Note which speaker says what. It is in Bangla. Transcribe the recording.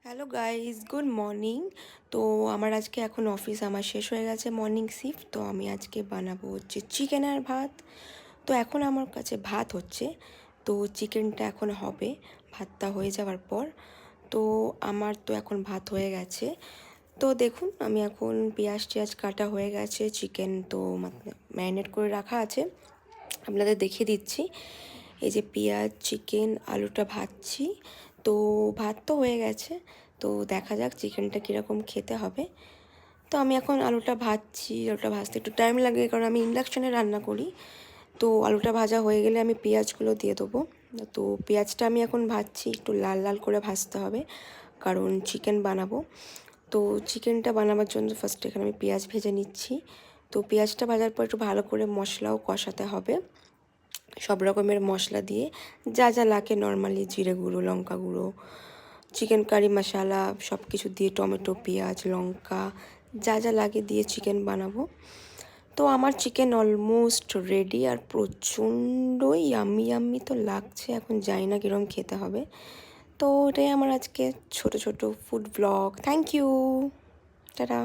Speaker 1: Hello guys, good morning. তো আমার আজকে এখন অফিস আমার শেষ হয়ে গেছে, মর্নিং শিফট। তো আমি আজকে বানাবো হচ্ছে চিকেন আর ভাত। তো এখন আমার কাছে ভাত হচ্ছে, তো চিকেনটা এখন হবে ভাতটা হয়ে যাওয়ার পর। তো আমার তো এখন ভাত হয়ে গেছে। তো দেখুন, আমি এখন পেঁয়াজ টিয়াজ কাটা হয়ে গেছে, চিকেন তো ম্যারিনেট করে রাখা আছে, আপনাদের দেখিয়ে দিচ্ছি। এই যে পেঁয়াজ, চিকেন, আলুটা ভাজছি। তো ভাত তো হয়ে গেছে, তো দেখা যাক চিকেনটা কীরকম খেতে হবে। তো আমি এখন আলুটা ভাজছি। আলুটা ভাজতে একটু টাইম লাগে, কারণ আমি ইন্ডাকশানে রান্না করি। তো আলুটা ভাজা হয়ে গেলে আমি পেঁয়াজগুলো দিয়ে দেবো। তো পেঁয়াজটা আমি এখন ভাজছি, একটু লাল লাল করে ভাজতে হবে, কারণ চিকেন বানাবো। তো চিকেনটা বানাবার জন্য ফার্স্ট এখানে আমি পেঁয়াজ ভেজে নিচ্ছি। তো পেঁয়াজটা ভাজার পর একটু ভালো করে মশলাও কষাতে হবে, সব রকমের মশলা দিয়ে, যা যা লাগে নর্মালি, জিরে গুঁড়ো, লঙ্কা গুঁড়ো, চিকেন কারি মশলা, সব কিছু দিয়ে, টমেটো, পেঁয়াজ, লঙ্কা, যা যা লাগে দিয়ে চিকেন বানাবো। তো আমার চিকেন অলমোস্ট রেডি, আর প্রচণ্ড ইয়াম্মি ইয়াম্মি তো লাগছে, এখন জানি না কীরকম খেতে হবে। তো এটাই আমার আজকে ছোট ছোট food vlog. Thank you, tata.